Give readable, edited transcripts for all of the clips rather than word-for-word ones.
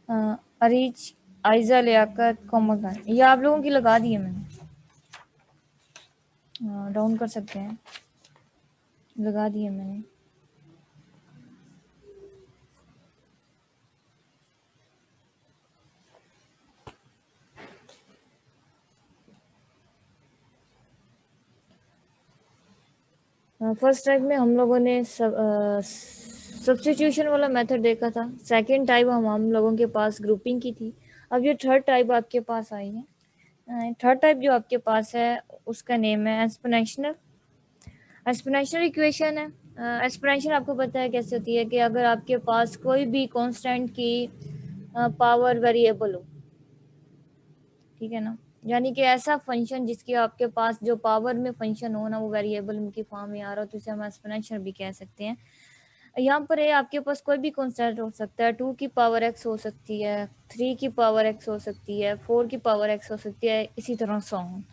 अरीज, आयजा, लियाकत, कोमल खान, ये आप लोगों की लगा दी है मैंने। डाउन कर सकते हैं, लगा दी है मैंने। फर्स्ट टाइप में हम लोगों ने सब्स्टिट्यूशन वाला मेथड देखा था। सेकंड टाइप हम लोगों के पास ग्रुपिंग की थी। अब ये थर्ड टाइप आपके पास आई है। थर्ड टाइप जो आपके पास है उसका नेम है एक्सपोनेंशियल। एक्सपोनेंशियल इक्वेशन है। एक्सपोनेंशियल आपको पता है कैसे होती है कि अगर आपके पास कोई भी कांस्टेंट की पावर वेरिएबल हो, ठीक है ना, यानी कि ऐसा फंक्शन जिसकी आपके पास जो पावर में फंक्शन हो ना वो वेरिएबल की फॉर्म में आ रहा हो, तो इसे हम एक्सपोनेंशियल भी कह सकते हैं। यहाँ पर ये आपके पास कोई भी कांस्टेंट हो सकता है। 2 की पावर x हो सकती है, 3 की पावर x हो सकती है, 4 की पावर x हो सकती है, इसी तरह सो ऑन।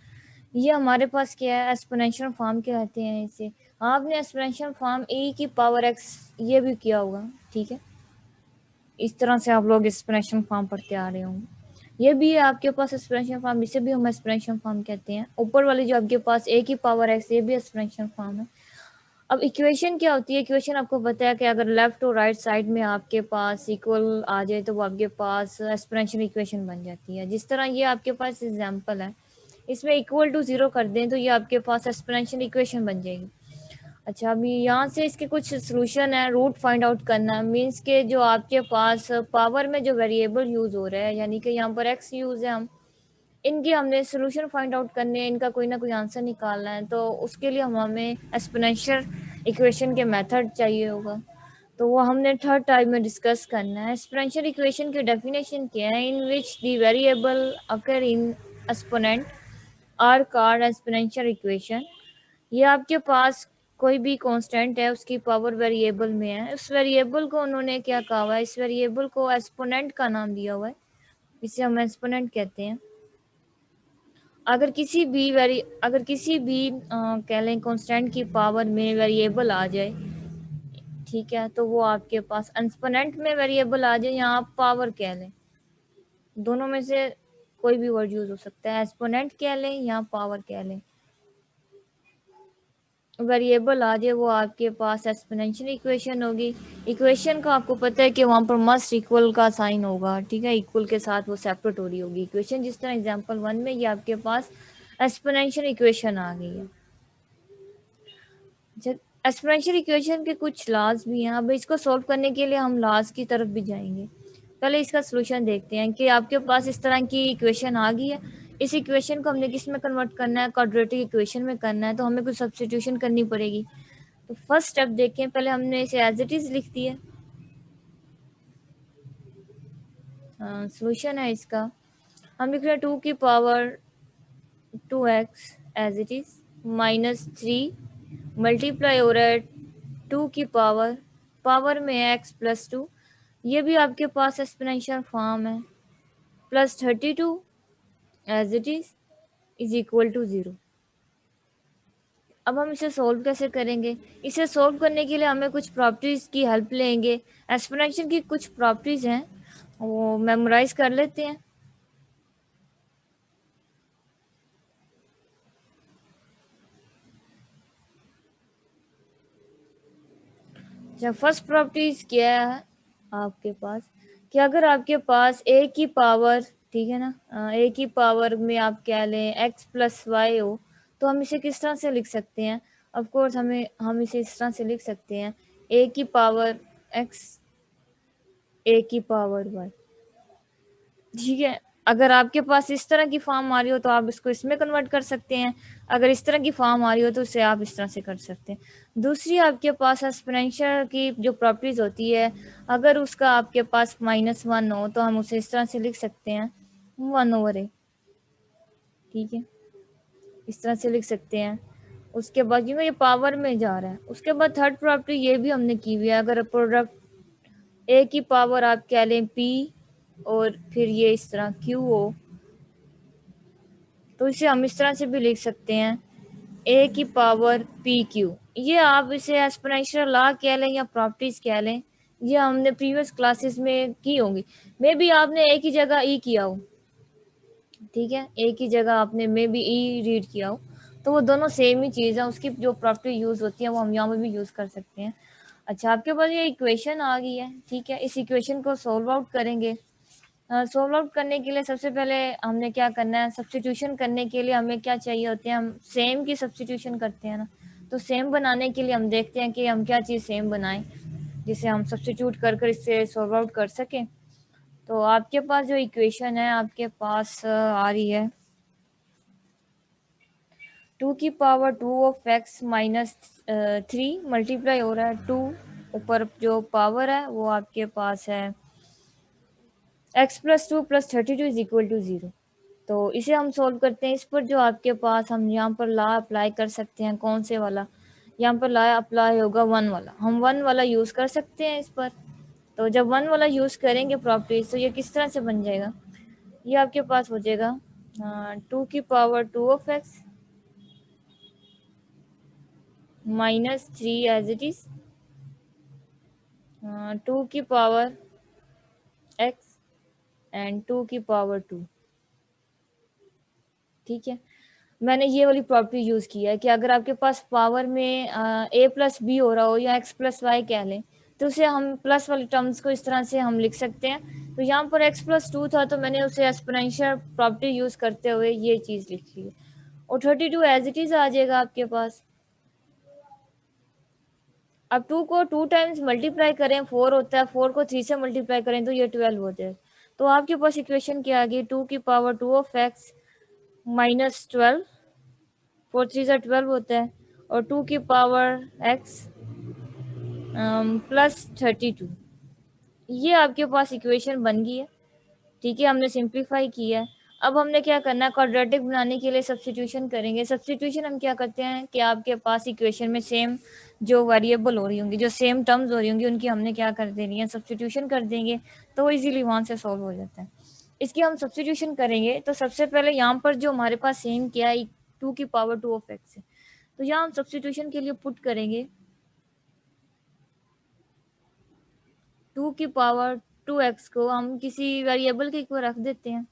ये हमारे पास क्या है, एक्सपोनेंशियल फॉर्म कहते हैं इसे। आपने एक्सपोनेंशियल फॉर्म e की पावर x ये भी किया होगा, ठीक है। इस तरह से आप लोग एक्सपोनेंशियल फॉर्म पढ़ते आ रहे होंगे। ये भी है आपके पास एक्सपोनेंशियल फॉर्म, इसे भी हम एक्सपोनेंशियल फॉर्म कहते हैं। ऊपर वाली जो आपके पास a की पावर x, ये भी एक्सपोनेंशियल फॉर्म है। अब इक्वेशन क्या होती है? इक्वेशन आपको पता है कि अगर लेफ्ट और राइट साइड में आपके पास इक्वल आ जाए तो वो आपके पास एक्सपोनेंशियल इक्वेशन बन जाती है। जिस तरह ये आपके पास एग्जांपल है, इसमें इक्वल टू 0 कर दें तो ये आपके पास एक्सपोनेंशियल इक्वेशन बन जाएगी। अच्छा, अभी यहाँ से इसके कुछ सोल्यूशन है। रूट फाइंड आउट करना है, मीन्स के जो आपके पास पावर में जो वेरिएबल यूज हो रहा है, यानी कि यहाँ पर x यूज है, हम इनके हमने सोल्यूशन फाइंड आउट करने हैं, इनका कोई ना कोई आंसर निकालना है। तो उसके लिए हमें एक्सपोनेंशियल इक्वेशन के मेथड चाहिए होगा, तो वो हमने थर्ड टाइप में डिस्कस करना है। एक्सपोनेंशियल इक्वेशन की डेफिनेशन क्या है? In which the variable occur in exponent are called exponential equation. ये आपके पास कोई भी कांस्टेंट है, उसकी पावर वेरिएबल में है, उस वेरिएबल को उन्होंने क्या कहा हुआ है, इस वेरिएबल को एक्सपोनेंट का नाम दिया हुआ है, इसे हम एक्सपोनेंट कहते हैं। अगर किसी भी कह लें कांस्टेंट की पावर में वेरिएबल आ जाए, ठीक है, तो वो आपके पास एक्सपोनेंट में वेरिएबल आ जाए या आप पावर कह लें, दोनों में से कोई भी वर्ड यूज हो सकता है। एक्सपोनेंट कह लें या पावर कह लें, वेरिएबल आ जाए वो आपके पास एक्सपोनेंशियल इक्वेशन होगी। इक्वेशन का आपको पता है कि वहाँ पर मस्ट इक्वल का साइन होगा, ठीक है, इक्वल के साथ वो सेपरेट हो रही होगी इक्वेशन। जिस तरह एग्जांपल 1 में ये आपके पास एक्सपोनेंशियल इक्वेशन आ गई है। एक्सपोनेंशियल इक्वेशन के कुछ लॉज भी हैं। अब इसको सॉल्व करने के लिए हम लॉज की तरफ भी जाएंगे। पहले इसका सोल्यूशन देखते हैं कि आपके पास इस तरह की इक्वेशन आ गई है, इस इक्वेशन को हमने किस में कन्वर्ट करना है, क्वाड्रेटिक इक्वेशन में करना है, तो हमें कुछ सब्स्टिट्यूशन करनी पड़ेगी। तो फर्स्ट स्टेप देखें, पहले हमने इसे एज इट इज लिख दिया। सोल्यूशन है इसका, हम लिख रहे हैं 2 की power 2x as it is minus 3 multiply हो रहा है 2 की पावर में है x प्लस 2, ये भी आपके पास एक्सपोनेंशियल फॉर्म है, plus 32 as it is equal to 0। अब हम इसे सोल्व कैसे करेंगे? इसे सोल्व करने के लिए हमें कुछ प्रॉपर्टीज की हेल्प लेंगे। एक्सपोनेंशियल की कुछ प्रॉपर्टीज हैं, वो मेमोराइज कर लेते हैं। अच्छा, फर्स्ट प्रॉपर्टीज क्या है आपके पास कि अगर आपके पास a की पावर, ठीक है ना, a की पावर में आप क्या लें x प्लस वाई हो, तो हम इसे किस तरह से लिख सकते हैं? ऑफ कोर्स हम इसे इस तरह से लिख सकते हैं a की पावर x, a की पावर y, ठीक है। अगर आपके पास इस तरह की फॉर्म आ रही हो तो आप इसको इसमें कन्वर्ट कर सकते हैं, अगर इस तरह की फॉर्म आ रही हो तो उसे आप इस तरह से कर सकते हैं। दूसरी आपके पास एक्सपोनेंशियल की जो प्रॉपर्टीज होती है, अगर उसका आपके पास -1 हो तो हम उसे इस तरह से लिख सकते हैं 1/a, ठीक है, इस तरह से लिख सकते हैं। उसके बाद क्योंकि ये पावर में जा रहा है, उसके बाद थर्ड प्रॉपर्टी ये भी हमने की हुई है, अगर प्रोडक्ट a की पावर आप कह लें p और फिर ये इस तरह q हो, तो इसे हम इस तरह से भी लिख सकते हैं a की पावर pq। ये आप इसे एक्सपोनेंशियल लॉ कह लें या प्रॉपर्टीज कह लें, ये हमने प्रीवियस क्लासेस में की होंगी, मे बी आपने एक ही जगह ई किया हो, ठीक है, एक ही जगह आपने मे बी ई रीड किया हो, तो वो दोनों सेम ही चीज़ है, उसकी जो प्रॉपर्टी यूज़ होती है वो हम यहाँ पे भी यूज़ कर सकते हैं। अच्छा, आपके पास ये इक्वेशन आ गई है, ठीक है, इस इक्वेशन को सोल्व आउट करेंगे। सोल्व आउट करने के लिए सबसे पहले हमने क्या करना है, सब्स्टिट्यूशन करने के लिए हमें क्या चाहिए होते हैं, हम सेम की सब्स्टिट्यूशन करते हैं ना, तो सेम बनाने के लिए हम देखते हैं कि हम क्या चीज़ सेम बनाएं जिसे हम सब्स्टिट्यूट कर कर इससे सोल्व आउट कर सकें। तो आपके पास जो इक्वेशन है आपके पास आ रही है 2 की पावर 2 ऑफ एक्स माइनस 3 मल्टीप्लाई हो रहा है 2, ऊपर जो पावर है वो आपके पास है x plus 2 plus 32 is equal to 0। तो इसे हम सोल्व करते हैं। इस पर जो आपके पास हम यहाँ पर ला अप्लाई कर सकते हैं, कौन से वाला, यहाँ पर ला अप्लाई होगा 1 वाला, हम 1 वाला यूज़ कर सकते हैं इस पर। तो जब 1 वाला यूज़ करेंगे प्रॉपर्टीज, तो ये किस तरह से बन जाएगा, ये आपके पास हो जाएगा 2 की पावर 2 ऑफ एक्स माइनस 3 एज इट इज 2 की पावर एक्स एंड 2 की पावर 2। ठीक है, मैंने ये वाली प्रॉपर्टी यूज़ की है कि अगर आपके पास पावर में ए प्लस बी हो रहा हो या एक्स प्लस वाई कह लें, तो उसे हम प्लस वाली टर्म्स को इस तरह से हम लिख सकते हैं। तो यहाँ पर एक्स प्लस 2 था, तो मैंने उसे एक्सपोनेंशियल प्रॉपर्टी यूज़ करते हुए ये चीज़ लिख ली है, और 32 एज इट इज़ आ जाएगा आपके पास। अब 2 को 2 टाइम्स मल्टीप्लाई करें 4 होता है, 4 को 3 से मल्टीप्लाई करें तो ये 12 होता है। तो आपके पास इक्वेशन क्या आ गई, 2 की पावर 2 ऑफ एक्स माइनस 12, 4 3 से 12 होता है, और 2 की पावर एक्स प्लस 32। ये आपके पास इक्वेशन बन गई है। ठीक है, हमने सिंप्लीफाई किया है। अब हमने क्या करना है, क्वाड्रेटिक बनाने के लिए सब्स्टिट्यूशन करेंगे। सब्स्टिट्यूशन हम क्या करते हैं कि आपके पास इक्वेशन में सेम जो वेरिएबल हो रही होंगी, जो सेम टर्म्स हो रही होंगी, उनकी हमने क्या कर देनी है, सब्स्टिट्यूशन कर देंगे, तो इजीली वहाँ से सॉल्व हो जाता है। इसकी हम सब्स्टिट्यूशन करेंगे तो सबसे पहले यहाँ पर जो हमारे पास सेम क्या है, 2 की पावर 2 ऑफ एक्स है, तो यहाँ हम सब्स्टिट्यूशन के लिए पुट करेंगे 2 की पावर 2x को हम किसी वेरिएबल के इक्वल रख देते हैं।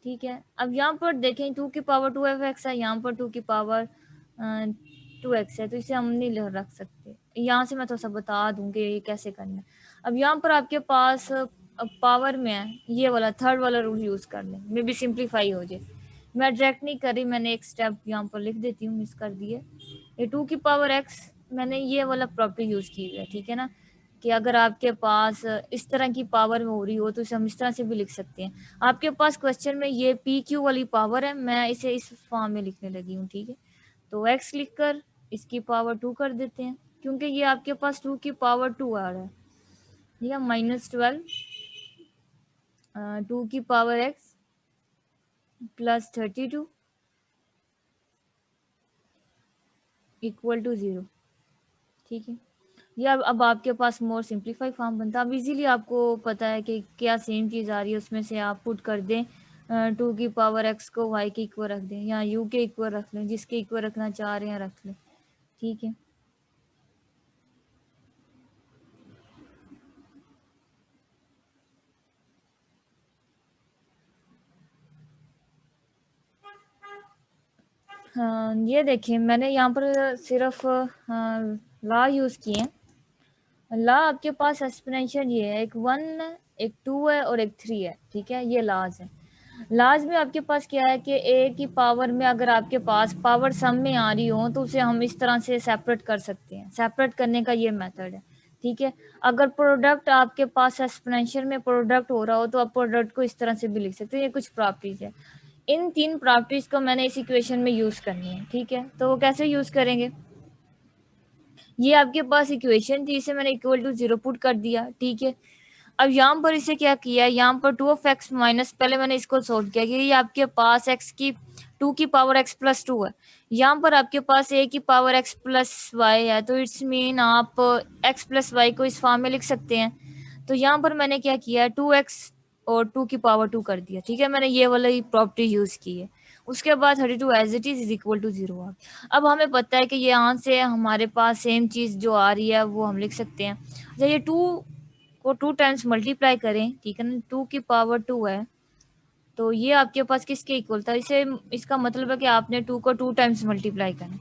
ठीक है, अब यहाँ पर देखें 2 की पावर 2f(x) है, यहाँ पर 2 की पावर 2x है, तो इसे हम नहीं रख सकते। यहाँ से मैं थोड़ा सा बता दूंगी ये कैसे करना है। अब यहाँ पर आपके पास पावर में है, ये वाला थर्ड वाला रूल यूज़ कर लें, मे बी सिंप्लीफाई हो जाए। मैं डायरेक्ट नहीं कर रही, मैंने एक स्टेप यहाँ पर लिख देती हूँ, मिस कर दिए। ये 2 की पावर x मैंने ये वाला प्रॉपर्टी यूज़ की है, ठीक है ना, कि अगर आपके पास इस तरह की पावर में हो रही हो तो इसे हम इस तरह से भी लिख सकते हैं। आपके पास क्वेश्चन में ये पी क्यू वाली पावर है, मैं इसे इस फॉर्म में लिखने लगी हूँ। ठीक है, तो x लिखकर इसकी पावर 2 कर देते हैं, क्योंकि ये आपके पास 2 की पावर 2 आ रहा है। ठीक है, माइनस 12 2 की power x plus 32 equal to 0। ठीक है, ये अब आपके पास मोर सिंप्लीफाई फॉर्म बनता है। अब इजीली आपको पता है कि क्या सेम चीज़ आ रही है, उसमें से आप पुट कर दें 2 की पावर x को y के इक्वल रख दें, या u के इक्वल रख लें, जिसके इक्वल रखना चाह रहे हैं रख लें। ठीक है, हाँ, ये देखिए मैंने यहाँ पर सिर्फ ला यूज़ किए हैं। ला आपके पास एक्सपोनेंशियल ये है, एक 1 एक 2 है और एक 3 है। ठीक है, ये लाज है। लाज में आपके पास क्या है कि ए की पावर में अगर आपके पास पावर सम में आ रही हो तो उसे हम इस तरह से सेपरेट कर सकते हैं। सेपरेट करने का ये मेथड है। ठीक है, अगर प्रोडक्ट आपके पास एक्सपोनेंशियल में प्रोडक्ट हो रहा हो तो आप प्रोडक्ट को इस तरह से भी लिख सकते हैं। ये कुछ प्रॉपर्टीज है, इन 3 प्रॉपर्टीज को मैंने इस इक्वेशन में यूज करनी है। ठीक है, तो वो कैसे यूज करेंगे, ये आपके पास इक्वेशन थी, इसे मैंने इक्वल टू 0 पुट कर दिया। ठीक है, अब यहाँ पर इसे क्या किया, यहाँ पर 2 ऑफ एक्स माइनस, पहले मैंने इसको सोल्व किया कि ये आपके पास x की 2 की पावर x प्लस 2 है, यहाँ पर आपके पास a की पावर x प्लस वाई है, तो इट्स मीन आप x प्लस वाई को इस फॉर्म में लिख सकते हैं। तो यहाँ पर मैंने क्या किया, 2x और 2 की पावर 2 कर दिया। ठीक है, मैंने ये वाला ही प्रॉपर्टी यूज की है। उसके बाद 32 as it is equal to 0। अब हमें पता है कि ये यहाँ से हमारे पास सेम चीज़ जो आ रही है वो हम लिख सकते हैं। अच्छा, ये 2 को 2 टाइम्स मल्टीप्लाई करें, ठीक है ना, 2 की पावर 2 है, तो ये आपके पास किसके इक्वल था, इसे इसका मतलब है कि आपने 2 को 2 टाइम्स मल्टीप्लाई करना।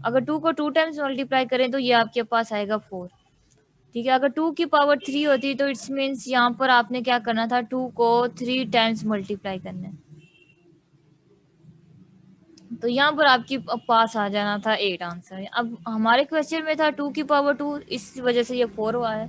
अगर 2 को 2 टाइम्स मल्टीप्लाई करें तो ये आपके पास आएगा 4, ठीक है। अगर 2 की पावर 3 होती तो इट्स मीन्स यहाँ पर आपने क्या करना था, 2 को 3 टाइम्स मल्टीप्लाई करना है, तो यहाँ पर आपके पास आ जाना था 8 आंसर। अब हमारे क्वेश्चन में था 2 की पावर 2, इस वजह से ये 4 हुआ है।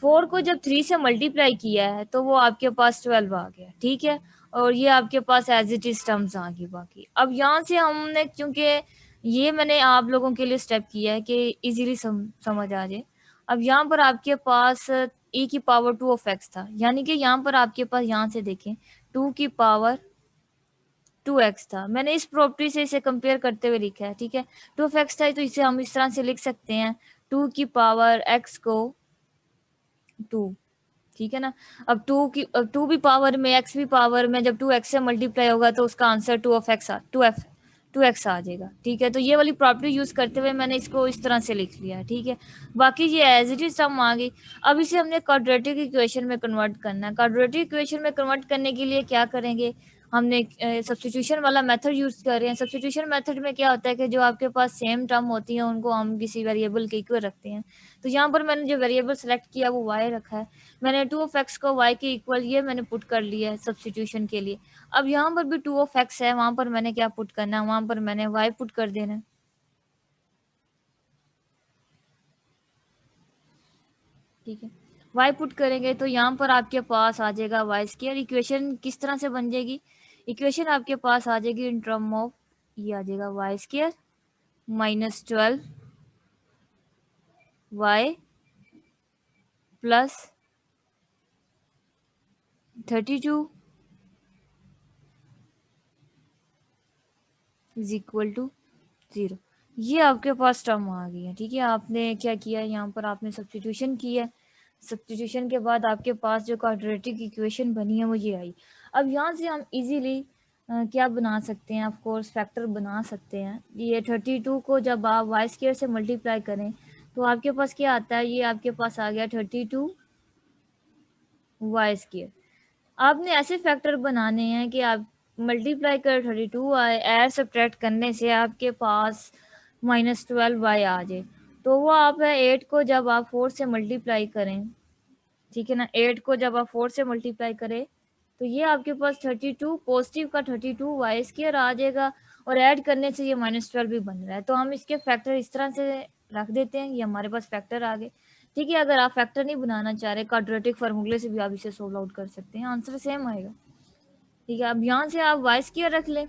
4 को जब 3 से मल्टीप्लाई किया है तो वो आपके पास 12 आ गया, ठीक है, और ये आपके पास एज इट इज टर्म्स आ गई बाकी। अब यहाँ से हमने, क्योंकि ये मैंने आप लोगों के लिए स्टेप किया है कि इजीली समझ आ जाए। अब यहाँ पर आपके पास e की पावर 2 ऑफ x था, यानी कि यहाँ पर आपके पास, यहाँ से देखें, 2 की पावर 2x था। मैंने इस प्रॉपर्टी से इसे कंपेयर करते हुए लिखा है, ठीक है। 2 ऑफ x था तो इसे हम इस तरह से लिख सकते हैं, 2 की पावर x को 2, ठीक है ना। अब 2 भी पावर में, x भी पावर में, जब 2x से मल्टीप्लाई होगा तो उसका आंसर 2x आ जाएगा, ठीक है। तो ये वाली प्रॉपर्टी यूज करते हुए मैंने इसको इस तरह से लिख लिया, ठीक है। बाकी ये एज इट इज सम आ गई। अब इसे हमने क्वाड्रेटिक इक्वेशन में कन्वर्ट करना है। क्वाड्रेटिक इक्वेशन में कन्वर्ट करने के लिए क्या करेंगे, हमने सब्स्टिट्यूशन वाला मेथड यूज कर रहे हैं। सब्स्टिट्यूशन मेथड में क्या होता है कि जो आपके पास सेम टर्म होती है उनको हम किसी वेरिएबल के इक्वल रखते हैं। तो यहाँ पर मैंने जो वेरिएबल सेलेक्ट किया वो y रखा है। मैंने 2 ऑफ x को y के इक्वल ये मैंने पुट कर लिया है सब्स्टिट्यूशन के लिए। अब यहाँ पर भी 2 ऑफ x है, वहां पर मैंने क्या पुट करना है, वहां पर मैंने y पुट कर देना है, ठीक है। y पुट करेंगे तो यहाँ पर आपके पास आ जाएगा वाई स्क्वायर। इक्वेशन किस तरह से बन जाएगी, इक्वेशन आपके पास आ जाएगी इन टर्म ऑफ, ये आ जाएगा Y square minus 12 y plus 32 is equal to 0। ये आपके पास टर्म आ गई है, ठीक है। आपने क्या किया है, यहाँ पर आपने सब्स्टिट्यूशन की है। सब्स्टिट्यूशन के बाद आपके पास जो क्वाड्रेटिक इक्वेशन बनी है वो ये आई। अब यहाँ से हम इजीली क्या बना सकते हैं, ऑफ कोर्स फैक्टर बना सकते हैं। ये 32 को जब आप वाई स्क्वायर से मल्टीप्लाई करें तो आपके पास क्या आता है, ये आपके पास आ गया 32 वाई स्क्वायर। आपने ऐसे फैक्टर बनाने हैं कि आप मल्टीप्लाई कर 32 आए, ऐड सब्ट्रैक्ट करने से आपके पास -12y आ जाए। तो वो आप है 8 को जब आप 4 से मल्टीप्लाई करें, ठीक है ना, 8 को जब आप 4 से मल्टीप्लाई करें तो ये आपके पास 32 पॉजिटिव का 32 वाई स्क्वायर आ जाएगा, और ऐड करने से ये -12 भी बन रहा है। तो हम इसके फैक्टर इस तरह से रख देते हैं, ये हमारे पास फैक्टर आ गए, ठीक है। अगर आप फैक्टर नहीं बनाना चाह रहे, क्वाड्रेटिक फार्मूले से भी आप इसे सोल्व आउट कर सकते हैं, आंसर सेम आएगा, ठीक है। अब यहाँ से आप वाई स्क्वायर रख लें,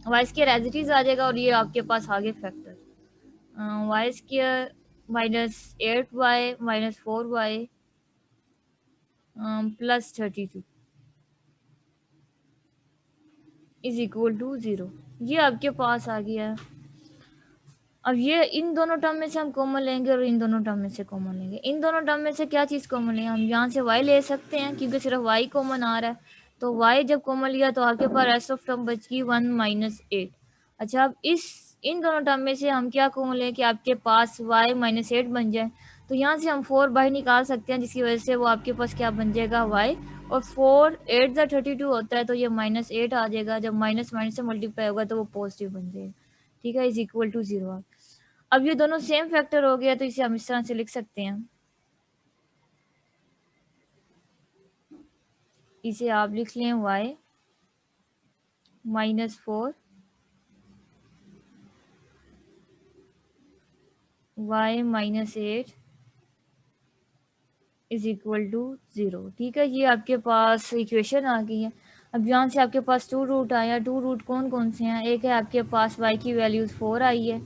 y square as it is आ जाएगा, और ये आपके पास आगे factor y square -8y -4y plus 32 is equal to 0। ये आपके पास आ गया। अब ये इन दोनों टर्म में से हम कॉमन लेंगे और इन दोनों टर्म में से कॉमन लेंगे। इन दोनों टर्म में से क्या चीज़ कॉमन लेंगे, हम यहाँ से y ले सकते हैं क्योंकि सिर्फ y कॉमन आ रहा है। तो y जब कॉमन लिया तो आपके पास रेस्ट ऑफ टर्म बच गई 1 - 8। अच्छा, अब इन दोनों टर्म में से हम क्या कॉमन लें कि आपके पास y -8 बन जाए। तो यहाँ से हम 4 बाहर निकाल सकते हैं, जिसकी वजह से वो आपके पास क्या बन जाएगा y, और 4 8 × 32 होता है तो ये -8 आ जाएगा। जब माइनस माइनस से मल्टीप्लाई होगा तो वो पॉजिटिव बन जाएगा, ठीक है, इज इक्वल टू 0। अब ये दोनों सेम फैक्टर हो गया तो इसे हम इस तरह से लिख सकते हैं, इसे आप लिख लें y -4 y -8 is equal to 0, ठीक है। ये आपके पास इक्वेशन आ गई है। अब यहाँ से आपके पास 2 रूट आया। 2 रूट कौन कौन से हैं, एक है आपके पास y की वैल्यूज 4 आई है,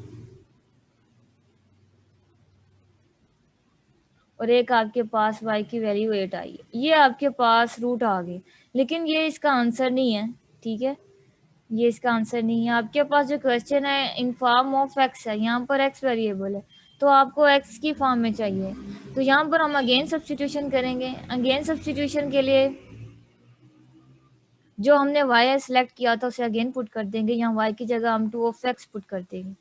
और एक आपके पास y की वैल्यू 8 आई है। ये आपके पास रूट आ गए, लेकिन ये इसका आंसर नहीं है, ठीक है, ये इसका आंसर नहीं है। आपके पास जो क्वेश्चन है इन फॉर्म ऑफ एक्स है, यहाँ पर एक्स वेरिएबल है तो आपको एक्स की फॉर्म में चाहिए। तो यहाँ पर हम अगेन सब्स्टिट्यूशन करेंगे। अगेन सब्स्टिट्यूशन के लिए जो हमने y सेलेक्ट किया था उसे अगेन पुट कर देंगे। यहाँ y की जगह हम 2 ऑफ एक्स पुट कर देंगे।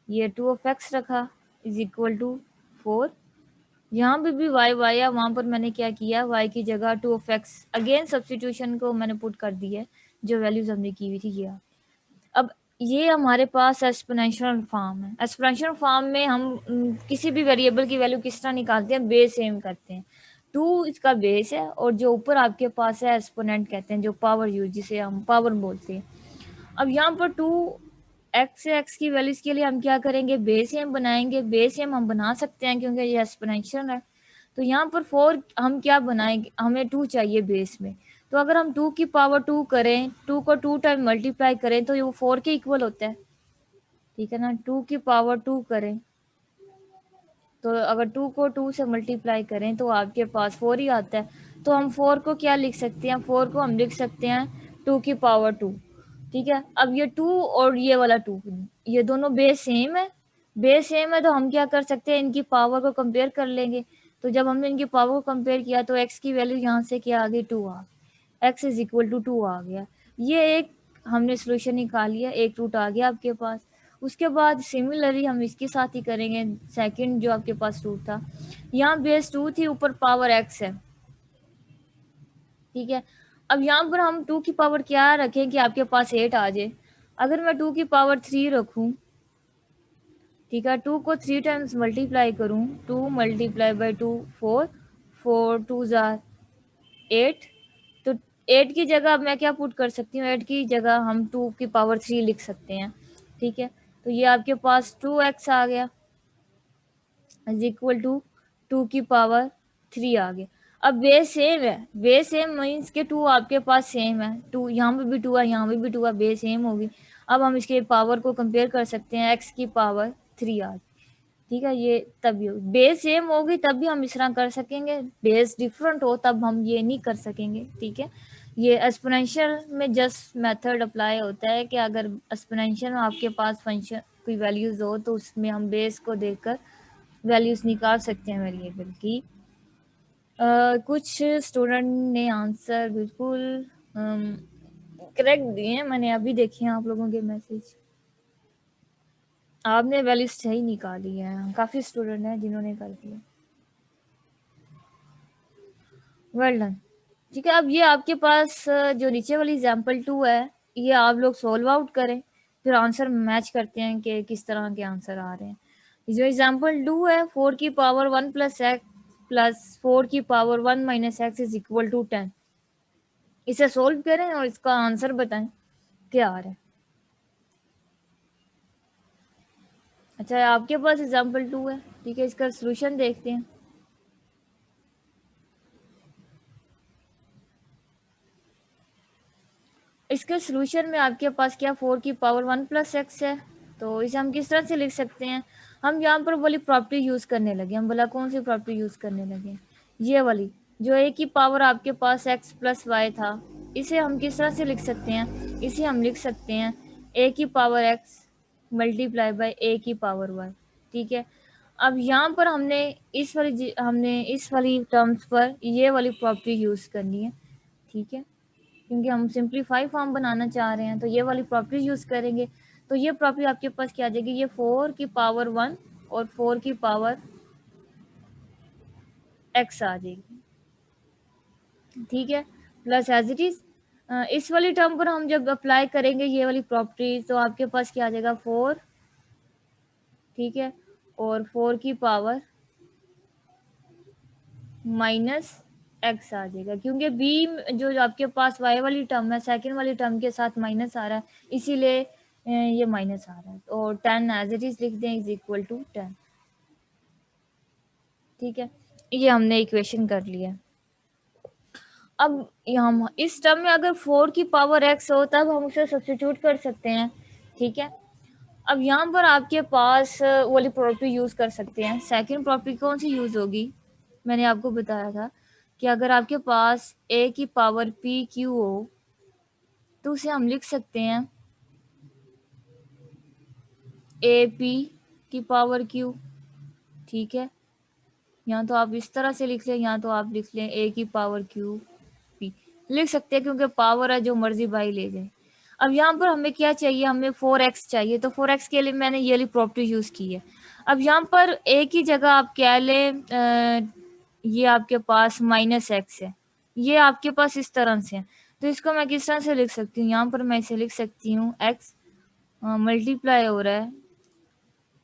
ये 2 ऑफ एक्स रखा इज इक्वल टू 4 यहाँ पे भी y आया, वहाँ पर मैंने क्या किया, y की जगह 2 ऑफ x अगेन सब्स्टिट्यूशन को मैंने पुट कर दी है, जो वैल्यूज हमने की हुई थी ये। अब ये हमारे पास एक्सपोनेंशियल फॉर्म है। एक्सपोनेंशियल फॉर्म में हम किसी भी वेरिएबल की वैल्यू किस तरह निकालते हैं, बेस सेम करते हैं। 2 इसका बेस है और जो ऊपर आपके पास है एक्सपोनेंट कहते हैं, जो पावर यूज जिसे हम पावर बोलते हैं। अब यहाँ पर 2 एक्स से एक्स की वैल्यूज के लिए हम क्या करेंगे, बेस सेम बनाएंगे। बेस सेम हम बना सकते हैं क्योंकि ये एक्सपोनेंशियल है। तो यहाँ पर 4 हम क्या बनाएंगे, हमें 2 चाहिए बेस में। तो अगर हम 2 की पावर 2 करें, 2 को 2 टाइम मल्टीप्लाई करें तो ये 4 के इक्वल होता है, ठीक है ना। 2 की पावर 2 करें तो अगर 2 को 2 से मल्टीप्लाई करें तो आपके पास 4 ही आता है। तो हम 4 को क्या लिख सकते हैं, 4 को हम लिख सकते हैं 2 की पावर 2, ठीक है। अब ये 2 और ये वाला 2, ये दोनों बेस सेम है। बेस सेम है तो हम क्या कर सकते हैं, इनकी पावर को कंपेयर कर लेंगे। तो जब हमने इनकी पावर को कंपेयर किया तो x की वैल्यू यहाँ से क्या आ गई, 2 आ गई। x इज इक्वल टू 2 आ गया। ये एक हमने सोल्यूशन निकाल लिया, एक रूट आ गया आपके पास। उसके बाद सिमिलरली हम इसके साथ ही करेंगे, सेकंड जो आपके पास रूट था, यहाँ बेस 2 थी, ऊपर पावर x है, ठीक है। अब यहाँ पर हम 2 की पावर क्या रखें कि आपके पास 8 आ जाए। अगर मैं 2 की पावर 3 रखूं, ठीक है, 2 को 3 टाइम्स मल्टीप्लाई करूं, 2 मल्टीप्लाई बाई 2 4, 4 2 जार 8। तो 8 की जगह मैं क्या पुट कर सकती हूँ, 8 की जगह हम 2 की पावर 3 लिख सकते हैं, ठीक है। तो ये आपके पास 2x आ गया इज इक्वल टू 2 की पावर 3 आ गया। अब बेस सेम है, बेस सेम मीन्स के 2 आपके पास सेम है, 2 यहाँ पे भी 2 है, यहाँ पे भी 2 है, बेस सेम होगी। अब हम इसके पावर को कंपेयर कर सकते हैं, x की पावर 3 आ गई, ठीक है। ये तभी बेस सेम होगी तब भी हम इस तरह कर सकेंगे, बेस डिफरेंट हो तब हम ये नहीं कर सकेंगे, ठीक है। ये एक्सपोनेंशियल में जस्ट मेथड अप्लाई होता है कि अगर एक्सपोनेंशियल में आपके पास फंक्शन कोई वैल्यूज हो तो उसमें हम बेस को देखकर वैल्यूज निकाल सकते हैं वेरिएबल की। कुछ स्टूडेंट ने आंसर बिल्कुल करेक्ट दिए हैं, मैंने अभी देखे हैं आप लोगों के मैसेज, आपने वैल्यूज सही निकाली है। काफ़ी स्टूडेंट हैं जिन्होंने कर दिया, वेल डन, ठीक है। अब ये आपके पास जो नीचे वाली एग्जाम्पल 2 है, ये आप लोग सोल्व आउट करें, फिर आंसर मैच करते हैं कि किस तरह के आंसर आ रहे हैं। जो एग्जाम्पल 2 है, 4 की पावर 1 प्लस एक्स प्लस 4 की power 1 minus X is equal to 10। इसे सोल्व करें और इसका आंसर बताएं क्या आ रहा है। अच्छा, आपके पास एग्जाम्पल 2 है, ठीक है, इसका सोल्यूशन देखते हैं। इसके सोल्यूशन में आपके पास क्या 4 की पावर 1 प्लस एक्स है, तो इसे हम किस तरह से लिख सकते हैं। हम यहाँ पर वाली प्रॉपर्टी यूज़ करने लगे, हम बोला कौन सी प्रॉपर्टी यूज़ करने लगे, ये वाली, जो ए की पावर आपके पास एक्स प्लस वाई था, इसे हम किस तरह से लिख सकते हैं, इसे हम लिख सकते हैं ए की पावर एक्स मल्टीप्लाई बाई ए की पावर वाई, ठीक है। अब यहाँ पर हमने इस वाली टर्म्स पर ये वाली प्रॉपर्टी यूज़ करनी है, ठीक है, क्योंकि हम सिंप्लीफाई फॉर्म बनाना चाह रहे हैं तो ये वाली प्रॉपर्टी यूज़ करेंगे। तो ये प्रॉपर्टी आपके पास क्या आ जाएगी, ये 4 की पावर 1 और 4 की पावर x आ जाएगी, ठीक है, प्लस एज इट इज इस वाली टर्म पर हम जब अप्लाई करेंगे ये वाली प्रॉपर्टी तो आपके पास क्या आ जाएगा 4, ठीक है, और 4 की पावर माइनस एक्स आ जाएगा, क्योंकि बी जो आपके पास वाई वाली टर्म है सेकंड वाली टर्म के साथ माइनस आ रहा है, इसीलिए ये माइनस आ रहा है। तो 10 एज इट इज लिख दें इज इक्वल टू 10, ठीक है, ये हमने इक्वेशन कर लिया। अब हम इस टर्म में अगर 4 की पावर एक्स हो तब हम उसे सब्स्टिट्यूट कर सकते हैं, ठीक है। अब यहाँ पर आपके पास वाली प्रॉपर्टी यूज़ कर सकते हैं। सेकंड प्रॉपर्टी कौन सी यूज़ होगी, मैंने आपको बताया था कि अगर आपके पास a की पावर p q हो तो उसे हम लिख सकते हैं a p की पावर q, ठीक है। यहाँ तो आप इस तरह से लिख लें, यहाँ तो आप लिख लें a की पावर q p लिख सकते हैं, क्योंकि पावर है जो मर्जी भाई ले जाए। अब यहाँ पर हमें क्या चाहिए, हमें 4x चाहिए, तो 4x के लिए मैंने ये वाली प्रॉपर्टी यूज़ की है। अब यहाँ पर ए की जगह आप क्या ले, ये आपके पास -x है, ये आपके पास इस तरह से है, तो इसको मैं किस तरह से लिख सकती हूँ, यहाँ पर मैं इसे लिख सकती हूँ x मल्टीप्लाई हो रहा है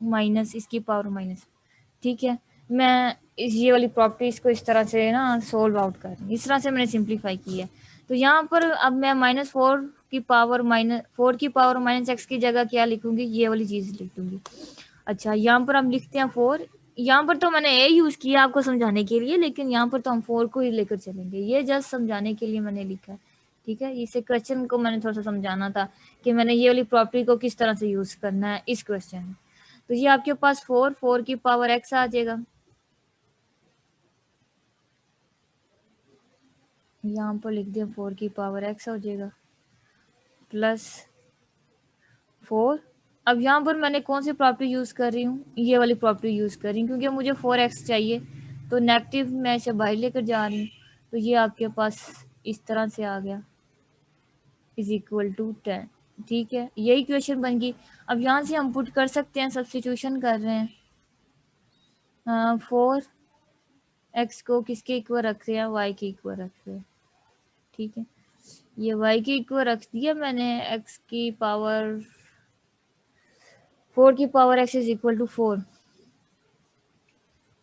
माइनस इसकी पावर माइनस, ठीक है। मैं ये वाली प्रॉपर्टी इसको इस तरह से ना सोल्व आउट कर रही हूँ, इस तरह से मैंने सिंप्लीफाई की है। तो यहाँ पर अब मैं -4 की पावर -x की जगह क्या लिखूंगी, ये वाली चीज लिख दूंगी। अच्छा, यहाँ पर हम लिखते हैं 4, यहाँ पर तो मैंने ए यूज किया आपको समझाने के लिए, लेकिन यहाँ पर तो हम 4 को ही लेकर चलेंगे, ये जस्ट समझाने के लिए मैंने लिखा है, ठीक है। इसे क्वेश्चन को मैंने थोड़ा सा समझाना था कि मैंने ये वाली प्रॉपर्टी को किस तरह से यूज करना है इस क्वेश्चन में। तो ये आपके पास 4 की पावर x आ जाएगा, यहाँ पर लिख दिया 4 की पावर x हो जाएगा प्लस 4। अब यहाँ पर मैंने कौन सी प्रॉपर्टी यूज कर रही हूँ, ये वाली प्रॉपर्टी यूज कर रही हूँ, क्योंकि मुझे 4x चाहिए, तो नेगेटिव मैं इसे बाहर लेकर जा रही हूँ, तो ये आपके पास इस तरह से आ गया इज इक्वल टू 10, ठीक है। यही क्वेश्चन बन गई। अब यहाँ से हम पुट कर सकते हैं, सब्स्टिट्यूशन कर रहे हैं, 4x को किसके इक्वल रख रहे हैं, y के इक्वल रख रहे हैं, ठीक है। ये y के इक्वल रख दिया मैंने, x की पावर 4 की power x is equal to 4,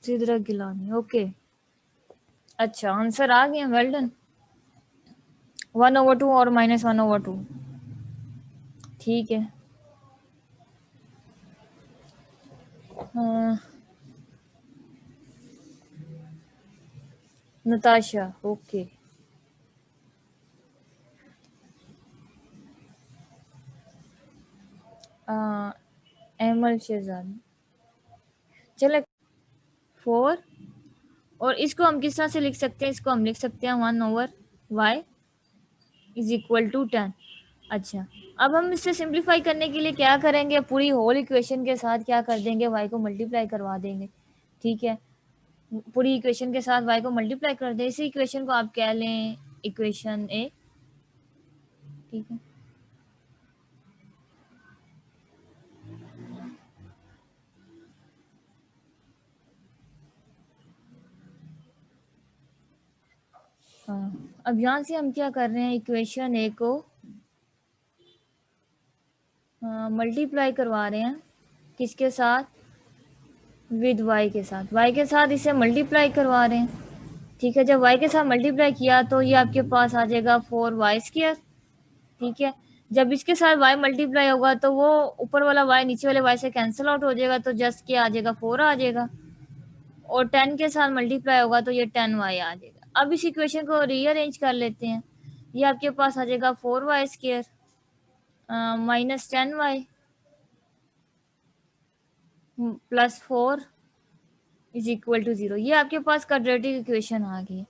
Sidra Gilani, okay. अच्छा, आंसर आ गया, वेल डन। 1/2 और -1/2, ठीक है। नताशा, ओके। अहमद शहजाद, चले 4, और इसको हम किस तरह से लिख सकते हैं, इसको हम लिख सकते हैं 1/y इज इक्वल टू 10। अच्छा, अब हम इससे सिंप्लीफाई करने के लिए क्या करेंगे, पूरी होल इक्वेशन के साथ क्या कर देंगे, y को मल्टीप्लाई करवा देंगे, ठीक है। पूरी इक्वेशन के साथ y को मल्टीप्लाई कर दें, इसी इक्वेशन को आप कह लें इक्वेशन ए, ठीक है। हाँ, अब यहाँ से हम क्या कर रहे हैं, इक्वेशन ए को मल्टीप्लाई करवा रहे हैं, किसके साथ, विद y के साथ, y के साथ इसे मल्टीप्लाई करवा रहे हैं, ठीक है। जब y के साथ मल्टीप्लाई किया तो ये आपके पास आ जाएगा 4y², ठीक है। जब इसके साथ y मल्टीप्लाई होगा तो वो ऊपर वाला y नीचे वाले y से कैंसिल आउट हो जाएगा, तो जस्ट क्या आ जाएगा, 4 आ जाएगा, और 10 के साथ मल्टीप्लाई होगा तो ये 10y आ जाएगा। अब इस इक्वेशन को रीअरेंज कर लेते हैं, ये आपके पास आ जाएगा 4y² -10y plus 4 is equal to 0। ये आपके पास क्वाड्रेटिक इक्वेशन आ गई है।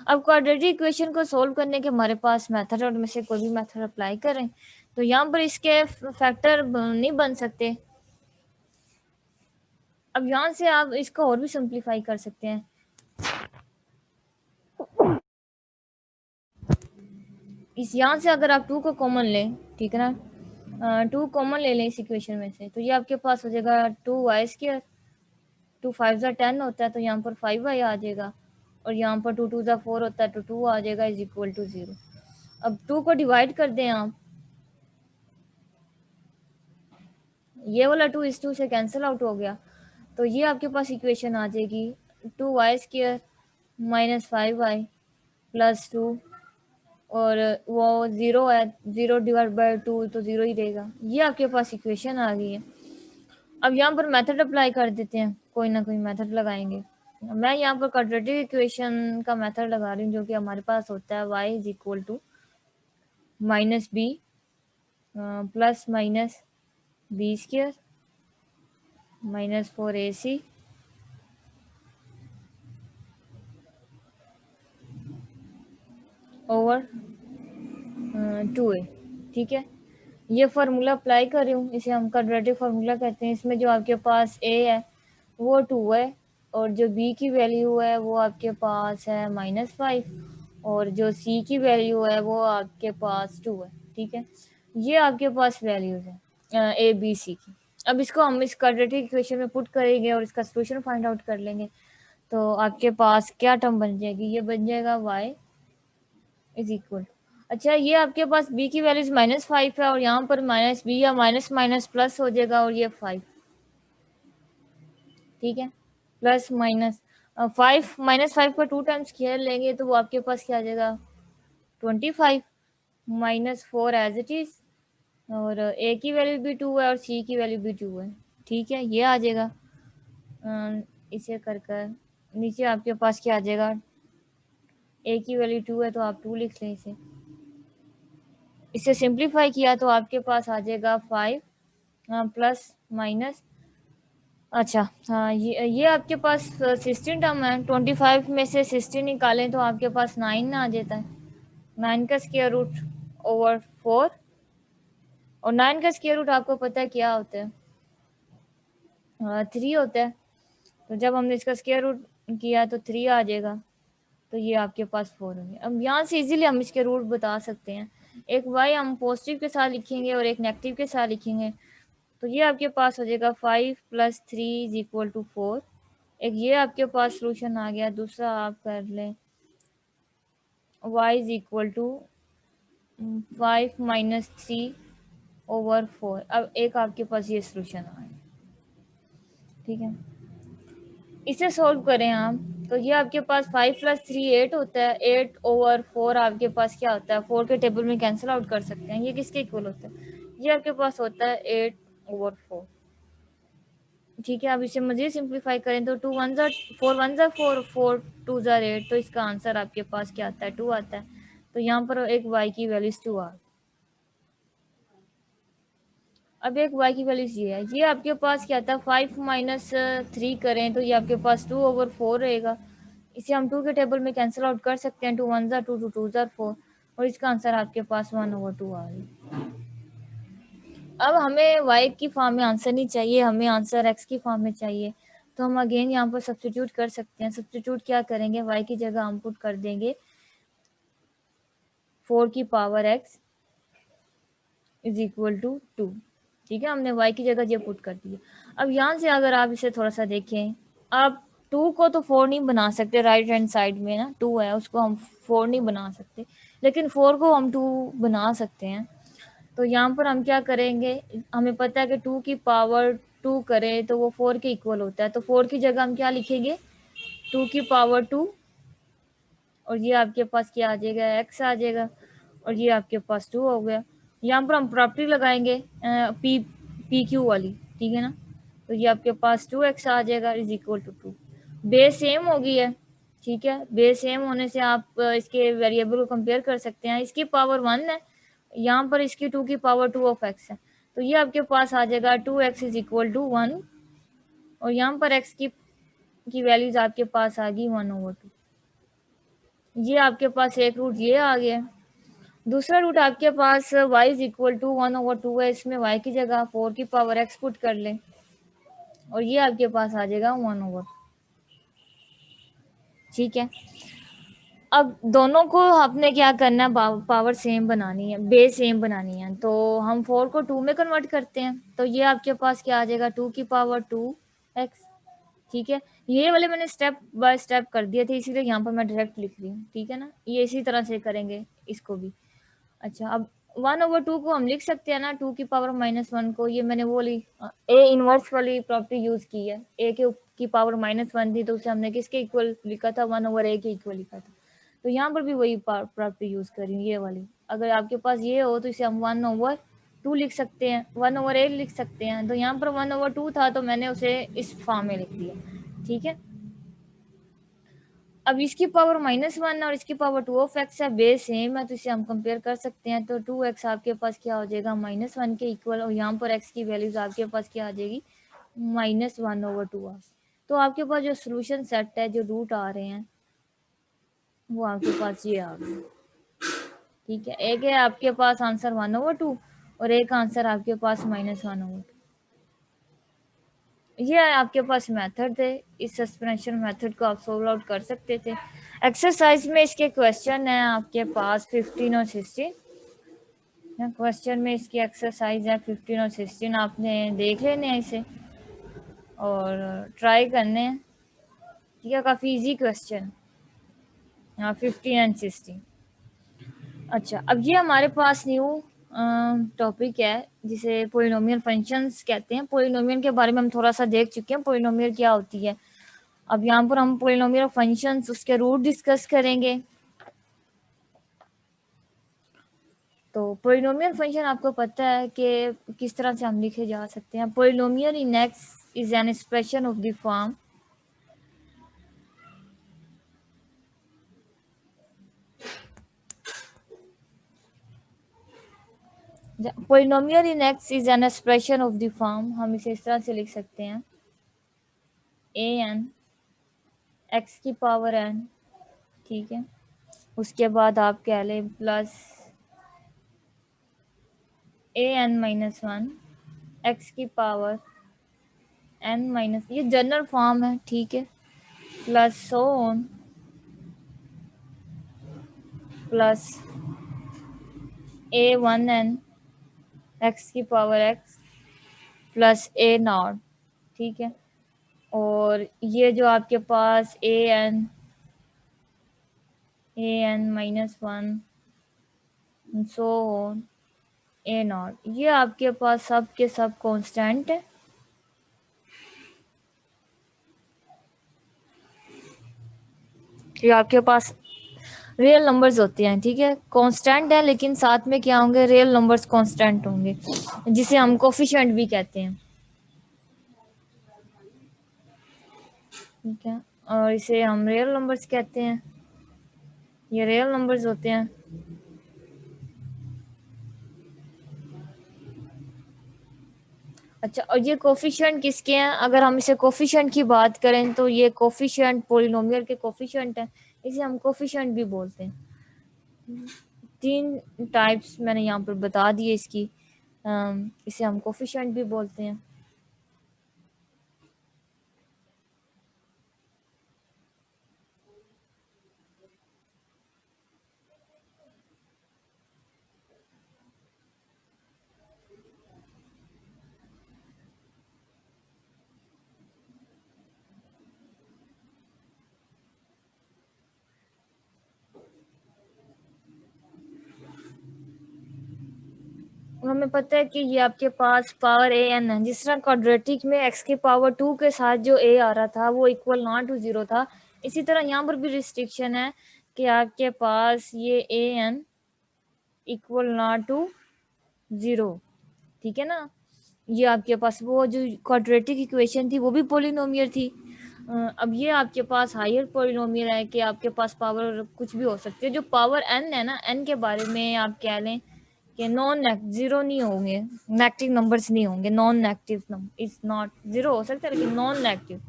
अब क्वाड्रेटिक इक्वेशन को सोल्व करने के हमारे पास मेथड, और में से कोई भी मेथड अप्लाई करें, तो यहाँ पर इसके फैक्टर नहीं बन सकते। अब यहाँ से आप इसको और भी सिंप्लीफाई कर सकते हैं, इस यहाँ से अगर आप 2 को कॉमन लें, ठीक है ना, 2 कॉमन ले लें इस इक्वेशन में से, तो ये आपके पास हो जाएगा 2y², 2 5 ज़ा 10 होता है, तो यहाँ पर 5y आ जाएगा, और यहाँ पर 2 2 ज़ा 4 होता है, तो 2 आ जाएगा इज इक्वल टू 0। अब 2 को डिवाइड कर दें आप, ये वाला 2 इस 2 से कैंसिल आउट हो गया, तो ये आपके पास इक्वेशन आ जाएगी 2y² -5y प्लस 2, और वो 0 है, 0 डिवाइड बाय 2 तो 0 ही रहेगा। ये आपके पास इक्वेशन आ गई है। अब यहाँ पर मेथड अप्लाई कर देते हैं, कोई ना कोई मेथड लगाएंगे। मैं यहाँ पर क्वाड्रेटिक इक्वेशन का मेथड लगा रही हूँ, जो कि हमारे पास होता है y is equal to -b plus -b² -4ac over 2a, ठीक है। ये फार्मूला अप्लाई कर रही हूँ, इसे हम क्वाड्रेटिक फार्मूला कहते हैं। इसमें जो आपके पास a है वो 2 है, और जो b की वैल्यू है वो आपके पास है -5, और जो c की वैल्यू है वो आपके पास 2 है, ठीक है। ये आपके पास वैल्यूज है a b c की। अब इसको हम इस क्वाड्रेटिक इक्वेशन में पुट करेंगे और इसका सोल्यूशन फाइंड आउट कर लेंगे। तो आपके पास क्या टर्म बन जाएगी, ये बन जाएगा y इज इक्वल, अच्छा ये आपके पास b की वैल्यूज -5 है और यहाँ पर माइनस b या माइनस माइनस प्लस हो जाएगा और ये 5, ठीक है, प्लस माइनस 5 -5 पर 2 टाइम्स खेल लेंगे तो वो आपके पास क्या आ जाएगा 25 -4 एज इट इज, और a की वैल्यू भी 2 है और c की वैल्यू भी 2 है, ठीक है, ये आ जाएगा। इसे कर कर नीचे आपके पास क्या आ जाएगा, a की वैल्यू 2 है तो आप 2 लिख लें इसे सिंप्लीफाई किया तो आपके पास आ जाएगा 5 प्लस माइनस, अच्छा हाँ ये आपके पास 16 टर्म है, 25 में से 16 निकालें तो आपके पास 9 आ जाता है, 9 का स्क्वायर रूट ओवर 4, और 9 का स्क्वायर रूट आपको पता है क्या होता है, 3 होता है, तो जब हमने इसका स्क्वायर रूट किया तो 3 आ जाएगा, तो ये आपके पास 4 होंगे। अब यहाँ से इजीली हम इसके रूट बता सकते हैं, एक y हम पॉजिटिव के साथ लिखेंगे और एक नेगेटिव के साथ लिखेंगे, तो ये आपके पास हो जाएगा 5 + 3 = 4, एक ये आपके पास सोल्यूशन आ गया। दूसरा आप कर लें y = 5 - 3/4, अब एक आपके पास ये सोल्यूशन आ गया, ठीक है, इसे सोल्व करें आप तो ये आपके पास 5 + 3 8 होता है, 8/4 आपके पास क्या होता है, 4 के टेबल में कैंसिल आउट कर सकते हैं, ये किसके इक्वल होता है, ये आपके पास होता है 8/4, ठीक है। अब इसे मजीद सिंप्लीफाई करें तो 2 1 4 1 4 4 2 8, तो इसका आंसर आपके पास क्या आता है 2 आता है, तो यहाँ पर एक y की वैल्यूज 2 आ, अब एक y की वैल्यूज ये है, ये आपके पास क्या था 5 - 3 करें तो ये आपके पास 2/4 रहेगा, इसे हम 2 के टेबल में कैंसिल आउट कर सकते हैं, 2 1 2 2 2 4, और इसका आंसर आपके पास 1/2 आ गया। अब हमें y की फॉर्म में आंसर नहीं चाहिए, हमें आंसर x की फॉर्म में चाहिए, तो हम अगेन यहाँ पर सब्स्टिट्यूट कर सकते हैं। सब्स्टिट्यूट क्या करेंगे, y की जगह हम पुट कर देंगे 4 की पावर x = 2, ठीक है, हमने y की जगह ये पुट कर दिया। अब यहाँ से अगर आप इसे थोड़ा सा देखें, आप 2 को तो 4 नहीं बना सकते, राइट हैंड साइड में ना 2 है उसको हम 4 नहीं बना सकते, लेकिन 4 को हम 2 बना सकते हैं। तो यहाँ पर हम क्या करेंगे, हमें पता है कि 2 की पावर 2 करें तो वो 4 के इक्वल होता है, तो 4 की जगह हम क्या लिखेंगे 2 की पावर 2, और ये आपके पास क्या आ जाएगा x आ जाएगा, और ये आपके पास 2 हो गया। यहाँ पर हम प्रॉपर्टी लगाएंगे पी क्यू वाली, ठीक है ना, तो ये आपके पास 2x आ जाएगा = 2, बेस सेम हो गई है, ठीक है, बेस सेम होने से आप इसके वेरिएबल को कंपेयर कर सकते हैं, इसकी पावर 1 है, यहाँ पर इसकी 2 की पावर 2 ऑफ x है, तो ये आपके पास आ जाएगा 2x = 1, और यहाँ पर x की वैल्यूज आपके पास आ गई 1/2, ये आपके पास एक रूट ये आ गया। दूसरा रूट आपके पास y = 1/2 है, इसमें y की जगह 4 की पावर x पुट कर लें, और ये आपके पास आ जाएगा 1/, ठीक है। अब दोनों को आपने क्या करना है, पावर सेम बनानी है, बेस सेम बनानी है, तो हम 4 को 2 में कन्वर्ट करते हैं, तो ये आपके पास क्या आ जाएगा 2 की पावर 2x, ठीक है, ये वाले मैंने स्टेप बाय स्टेप कर दिए थे, इसीलिए यहाँ पर मैं डायरेक्ट लिख रही हूँ, ठीक है ना, ये इसी तरह से करेंगे इसको भी। अच्छा, अब 1/2 को हम लिख सकते हैं ना 2 की पावर -1 को, ये मैंने वो ली ए इनवर्स वाली प्रॉपर्टी यूज की है, ए की पावर -1 थी तो उसे हमने किसके इक्वल लिखा था 1/a के इक्वल लिखा था, तो यहाँ पर भी वही प्रॉपर्टी यूज करी ये वाली। अगर आपके पास ये हो तो इसे हम 1/2 लिख सकते हैं, 1/8 लिख सकते हैं, तो यहाँ पर 1/2 था तो मैंने उसे इस फॉर्म में लिख दिया, ठीक है। अब इसकी पावर -1 और इसकी पावर 2 ऑफ x है, बेस सेम है, तो इसे हम कंपेयर कर सकते हैं, तो 2x आपके पास क्या हो जाएगा -1 के इक्वल, और यहाँ पर x की वैल्यूज आपके पास क्या आ जाएगी -1/2। तो आपके पास जो सोल्यूशन सेट है, जो रूट आ रहे हैं वो आपके पास ये आ गए, ठीक है, एक है आपके पास आंसर 1/2 और एक आंसर आपके पास -1/2। ये आपके पास मेथड थे, इस एक्सप्रेशन मेथड को आप सोल्व आउट कर सकते थे। एक्सरसाइज में इसके क्वेश्चन है आपके पास 15 और 16, क्वेश्चन में इसकी एक्सरसाइज है 15 और 16, आपने देख लेने हैं इसे और ट्राई करने हैं। ठीक है, काफ़ी इजी क्वेश्चन। हाँ, 15 एंड 16। अच्छा, अब ये हमारे पास न्यू टॉपिक है जिसे पोलिनोमियल फंक्शंस कहते हैं। पोलिनोमियल के बारे में हम थोड़ा सा देख चुके हैं, पोलिनोमियल क्या होती है। अब यहाँ पर हम पोलिनोमियल फंक्शंस, उसके रूट डिस्कस करेंगे। तो पोलिनोमियल फंक्शन आपको पता है कि किस तरह से हम लिखे जा सकते हैं। Polynomial in X is an expression of the form polynomial in X is an expression of the form, हम इसे इस तरह से लिख सकते हैं ए एन एक्स की पावर एन। ठीक है, उसके बाद आप कह लें plus A N minus one x की पावर एन माइनस, ये जनरल फॉर्म है। ठीक है, plus so on plus A one N X की power x plus a naught. ठीक है, और ये जो आपके पास a N minus one so on a naught, ये आपके पास सब के सब कांस्टेंट है। ये आपके पास रियल नंबर्स होते हैं। ठीक है, कांस्टेंट है लेकिन साथ में क्या होंगे, रियल नंबर्स कांस्टेंट होंगे, जिसे हम कोफिशिएंट भी कहते हैं। ठीक है, और इसे हम रियल नंबर्स कहते हैं, ये रियल नंबर्स होते हैं। अच्छा, और ये कोफिशिएंट किसके हैं, अगर हम इसे कोफिशिएंट की बात करें तो ये कोफिशिएंट पोलिनोमियल के कोफिशिएंट हैं, इसे हम कोफिशिएंट भी बोलते हैं। तीन टाइप्स मैंने यहाँ पर बता दिए इसकी, इसे हम कोफिशिएंट भी बोलते हैं। हमें पता है कि ये आपके पास पावर ए एन है, जिस तरह क्वाड्रेटिक में एक्स की पावर 2 के साथ जो ए आ रहा था वो इक्वल नॉट टू 0 था, इसी तरह यहाँ पर भी रिस्ट्रिक्शन है कि आपके पास ये A N equal not to 0। ठीक है ना, ये आपके पास वो जो क्वाड्रेटिक इक्वेशन थी वो भी पोलिनोमियल थी। अब ये आपके पास हायर पोलिनोमियल है कि आपके पास पावर कुछ भी हो सकती है। जो पावर एन है ना, एन के बारे में आप कह लें कि नॉन जीरो नहीं होंगे, नेगेटिव नंबर्स नहीं होंगे। Non negative number is not zero हो सकता है, लेकिन नॉन नेगेटिव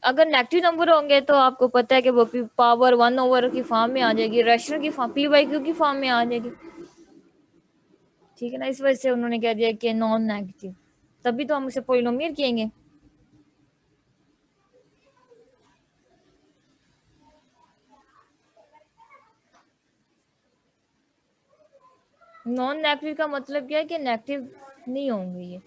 अगर नेगेटिव नंबर होंगे तो आपको पता है कि वो पावर 1/, की फॉर्म में आ जाएगी, रेशनल की फॉर्म p/q की फॉर्म में आ जाएगी। ठीक है ना, इस वजह से उन्होंने कह दिया कि नॉन नेगेटिव, तभी तो हम उसे पोलिनोमियल कहेंगे। नॉन नेगेटिव का मतलब क्या है कि नेगेटिव नहीं होंगे ये,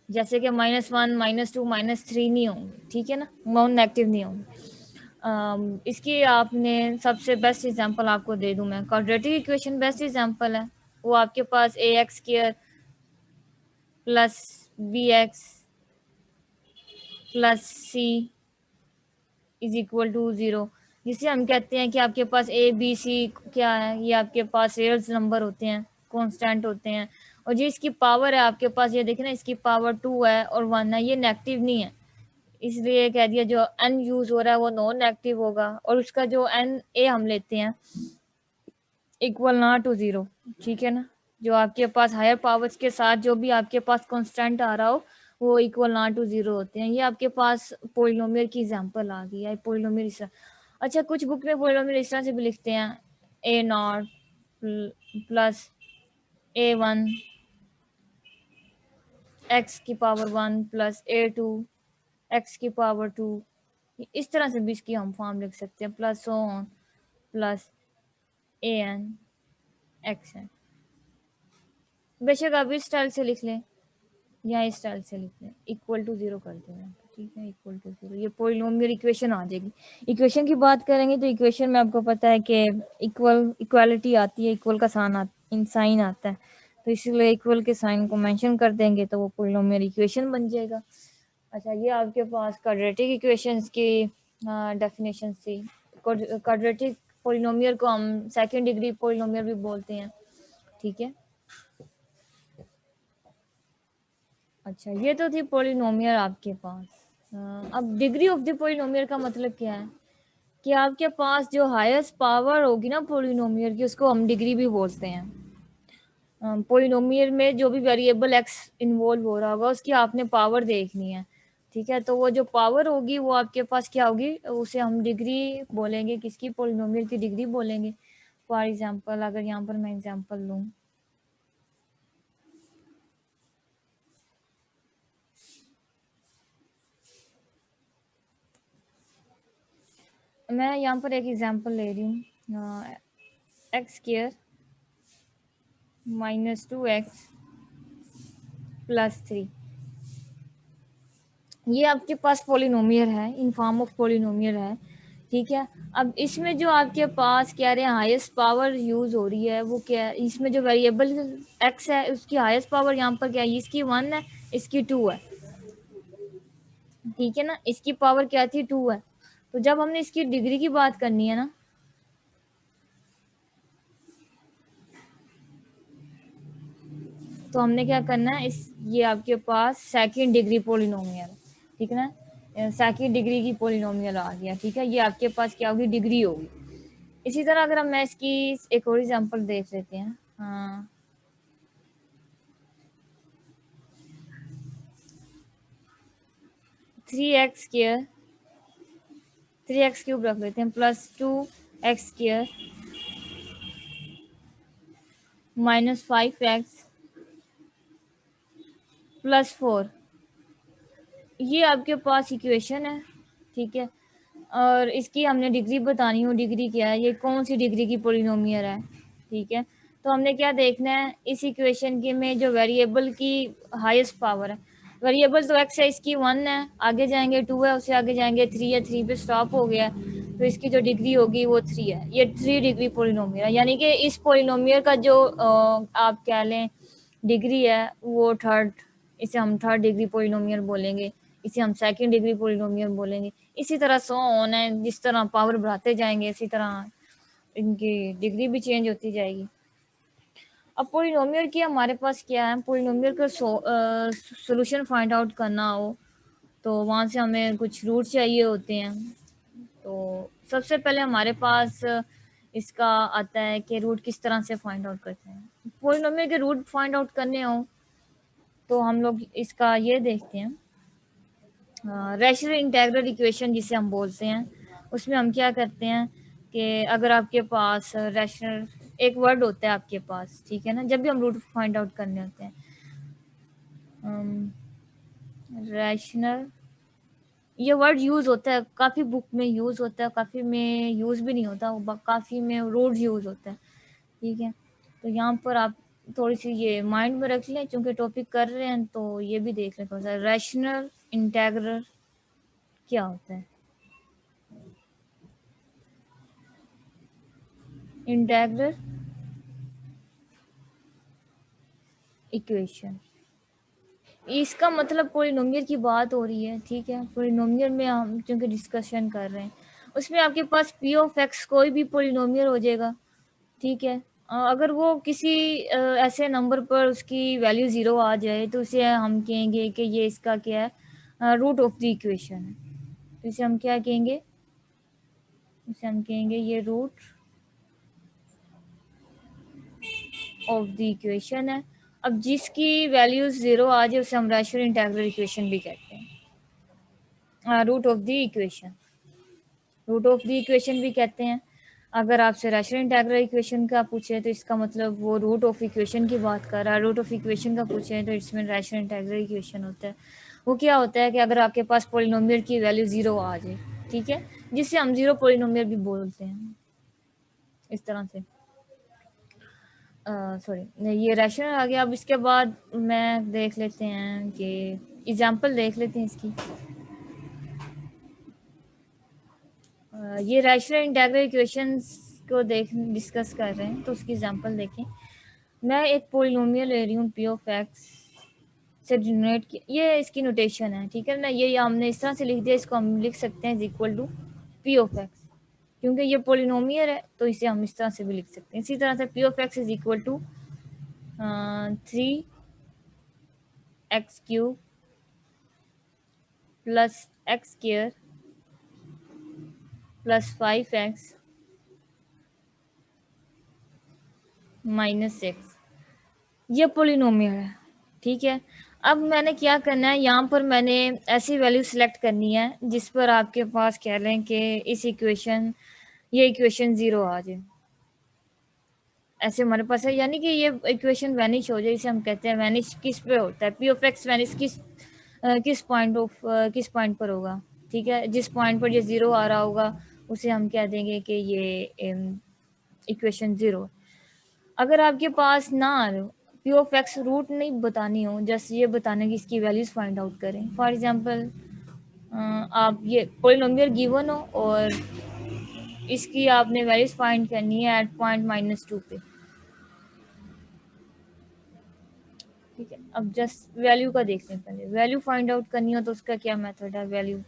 जैसे कि -1 -2 -3 नहीं होंगे। ठीक है ना, नॉन नेगेटिव नहीं होंगे। इसकी आपने सबसे बेस्ट एग्जांपल आपको दे दूं मैं, क्वाड्रेटिक इक्वेशन बेस्ट एग्जांपल है। वो आपके पास ax² plus bx plus c is equal to 0, जिसे हम कहते हैं कि आपके पास ए बी सी क्या है, ये आपके पास रियल नंबर होते हैं, कांस्टेंट होते हैं। और जो इसकी पावर है आपके पास, ये देखें ना, इसकी पावर 2 है और 1 है, ये नेगेटिव नहीं है, इसलिए कह दिया जो एन यूज हो रहा है वो नॉन नेगेटिव होगा। और उसका जो एन ए हम लेते हैं इक्वल नॉट टू 0। ठीक है ना, जो आपके पास हायर पावर्स के साथ जो भी आपके पास कांस्टेंट आ रहा हो वो इक्वल नॉट टू 0 होते हैं। ये आपके पास पोलिनोमियल की एग्जांपल आ गई है, पोलिनोमियल इस तरह। अच्छा, कुछ बुक में पोलिनोमियल इस तरह से भी लिखते हैं a naught plus A one x की power 1 plus a two x की पावर 2, इस तरह से भी इसकी हम फॉर्म लिख सकते हैं, plus so on plus A N X है। बेशक आप इस स्टाइल से लिख लें या इस स्टाइल से लिख लें, इक्वल टू जीरो कर दें, ठीक है, इक्वल टू जीरो, ये पॉलिनोमियल इक्वेशन आ जाएगी। इक्वेशन की बात करेंगे तो इक्वेशन में आपको पता है कि इक्वालिटी आती है, इक्वल का साइन आता है, तो इसीलिए इक्वल के साइन को मेंशन कर देंगे तो वो पॉलिनोमियल इक्वेशन बन जाएगा। अच्छा, ये आपके पास क्वाड्रेटिक इक्वेशंस की डेफिनेशन थी। क्वाड्रेटिक पॉलिनोमियल को हम सेकंड डिग्री पॉलिनोमियल भी बोलते हैं, ठीक है। अच्छा, ये तो थी पॉलिनोमियल आपके पास। अब डिग्री ऑफ द पॉलिनोमियल का मतलब क्या है कि आपके पास जो हाईएस्ट पावर होगी ना पॉलिनोमियल की, उसको हम डिग्री भी बोलते हैं। पॉलिनोमियल में जो भी वेरिएबल एक्स इन्वॉल्व हो रहा होगा उसकी आपने पावर देखनी है, ठीक है। तो वो जो पावर होगी वो आपके पास क्या होगी, उसे हम डिग्री बोलेंगे, किसकी, पॉलिनोमियल की डिग्री बोलेंगे। फॉर एग्जांपल अगर यहाँ पर मैं एग्जांपल लूँ, मैं यहाँ पर एक एग्जांपल ले रही हूँ, एक्स स्क्वायर -2x + 3, ये आपके पास पॉलिनोमियल है, इन फॉर्म ऑफ पॉलिनोमियल है, ठीक है। अब इसमें जो आपके पास कह रहे हैं हाईएस्ट पावर यूज हो रही है वो क्या है, इसमें जो वेरिएबल एक्स है उसकी हाईएस्ट पावर यहाँ पर क्या है, इसकी 1 है, इसकी 2 है, ठीक है ना, इसकी पावर क्या थी, 2 है। तो जब हमने इसकी डिग्री की बात करनी है ना, तो हमने क्या करना है, ये आपके पास सेकंड डिग्री पॉलिनोमियल, ठीक है ना, सेकंड डिग्री की पॉलिनोमियल आ गया, ठीक है, ये आपके पास क्या होगी, डिग्री होगी। इसी तरह अगर हम मैं इसकी एक और एग्जांपल देख लेते हैं, हाँ, 3x² 3x³ रख लेते हैं +2x² -5x +4, ये आपके पास इक्वेशन है, ठीक है। और इसकी हमने डिग्री बतानी हो, डिग्री क्या है, ये कौन सी डिग्री की पॉलिनोमियल है, ठीक है। तो हमने क्या देखना है, इस इक्वेशन के में जो वेरिएबल की हाईएस्ट पावर है, वेरिएबल तो एक्स है, इसकी 1 है, आगे जाएंगे 2 है, उससे आगे जाएंगे 3 है, 3 पे स्टॉप हो गया, तो इसकी जो डिग्री होगी वो 3 है, ये 3 डिग्री पॉलिनोमियल है, यानी कि इस पॉलिनोमियल का जो आप कह लें डिग्री है वो थर्ड, इसे हम थर्ड डिग्री पॉलिनोमियल बोलेंगे, इसे हम सेकंड डिग्री पॉलिनोमियल बोलेंगे। इसी तरह सो ऑन है, जिस तरह पावर बढ़ाते जाएंगे इसी तरह इनकी डिग्री भी चेंज होती जाएगी। अब पॉलिनोमियल की हमारे पास क्या है, पॉलिनोमियल का सॉल्यूशन फाइंड आउट करना हो तो वहाँ से हमें कुछ रूट चाहिए होते हैं। तो सबसे पहले हमारे पास इसका आता है कि रूट किस तरह से फाइंड आउट करते हैं। पॉलिनोमियल के रूट फाइंड आउट करने हो तो हम लोग इसका ये देखते हैं, रैशनल इंटीग्रल इक्वेशन जिसे हम बोलते हैं, उसमें हम क्या करते हैं कि अगर आपके पास रैशनल एक वर्ड होता है आपके पास, ठीक है ना, जब भी हम रूट फाइंड आउट करने होते हैं, रैशनल, ये वर्ड यूज होता है, काफ़ी बुक में यूज होता है, काफ़ी में यूज भी नहीं होता, काफ़ी में रोड यूज होता है, ठीक है। तो यहाँ पर आप थोड़ी सी ये माइंड में रख लें, चूंकि टॉपिक कर रहे हैं तो ये भी देख लें थोड़ा सा, रैशनल इंटीग्रल क्या होता है। इंटीग्रल इक्वेशन, इसका मतलब पॉलिनोमियल की बात हो रही है, ठीक है। पॉलिनोमियल में हम चूंकि डिस्कशन कर रहे हैं, उसमें आपके पास पी ऑफ एक्स कोई भी पॉलिनोमियल हो जाएगा, ठीक है। अगर वो किसी ऐसे नंबर पर उसकी वैल्यू 0 आ जाए तो उसे हम कहेंगे कि ये इसका क्या है, रूट ऑफ द इक्वेशन है। तो इसे हम क्या कहेंगे, इसे हम कहेंगे ये रूट ऑफ द इक्वेशन है। अब जिसकी वैल्यू 0 आ जाए उसे हम रैशनल इंटीग्रल इक्वेशन भी कहते हैं, root of the equation, root of the equation भी कहते हैं। अगर आपसे रैशनल इंटीग्रल इक्वेशन का पूछे तो इसका मतलब वो रूट ऑफ इक्वेशन की बात कर रहा है, रूट ऑफ इक्वेशन का पूछे तो इसमें रैशनल इंटीग्रल इक्वेशन होता है। वो क्या होता है कि अगर आपके पास पॉलिनोमियल की वैल्यू 0 आ जाए, ठीक है, जिसे हम 0 पॉलिनोमियल भी बोलते हैं, इस तरह से। सॉरी, ये रैशनल आ गया। अब इसके बाद मैं देख लेते हैं कि एग्जांपल देख लेते हैं इसकी। ये रैशनल इंटीग्रल इक्वेशंस को डिस्कस कर रहे हैं, तो उसकी एग्जांपल देखें। मैं एक पोलिनोमियल ले रही हूँ पी ऑफ एक्स से जनरेट किया, ये इसकी नोटेशन है, ठीक है ना। ये हमने इस तरह से लिख दिया, इसको हम लिख सकते हैं is equal to P of X, क्योंकि ये पोलिनोमियल है तो इसे हम इस तरह से भी लिख सकते हैं। इसी तरह से P of X is equal to 3x³ plus X square plus 5x minus 6, ये पोलिनोमियल है, ठीक है। अब मैंने क्या करना है, यहाँ पर मैंने ऐसी वैल्यू सिलेक्ट करनी है जिस पर आपके पास कह लें कि इस इक्वेशन ये इक्वेशन 0 आ जाए, ऐसे हमारे पास है। यानी कि ये इक्वेशन वैनिश हो जाए, इसे हम कहते हैं वैनिश। किस पे होता है पी ऑफ एक्स वैनिश, किस पॉइंट पर होगा, ठीक है। जिस पॉइंट पर ये 0 आ रहा होगा उसे हम कह देंगे कि ये इक्वेशन 0। अगर आपके पास ना पी ऑफ एक्स रूट नहीं बतानी हो, जस्ट ये बताने की इसकी वैल्यूज फाइंड आउट करें। फॉर एग्जांपल आप ये पोलिनोमियल गिवन हो और इसकी आपने वैल्यूज फाइंड करनी है एट पॉइंट -2 पे, ठीक है। अब जस्ट वैल्यू का देख लें, पहले वैल्यू फाइंड आउट करनी हो तो उसका क्या मेथड है, वैल्यू।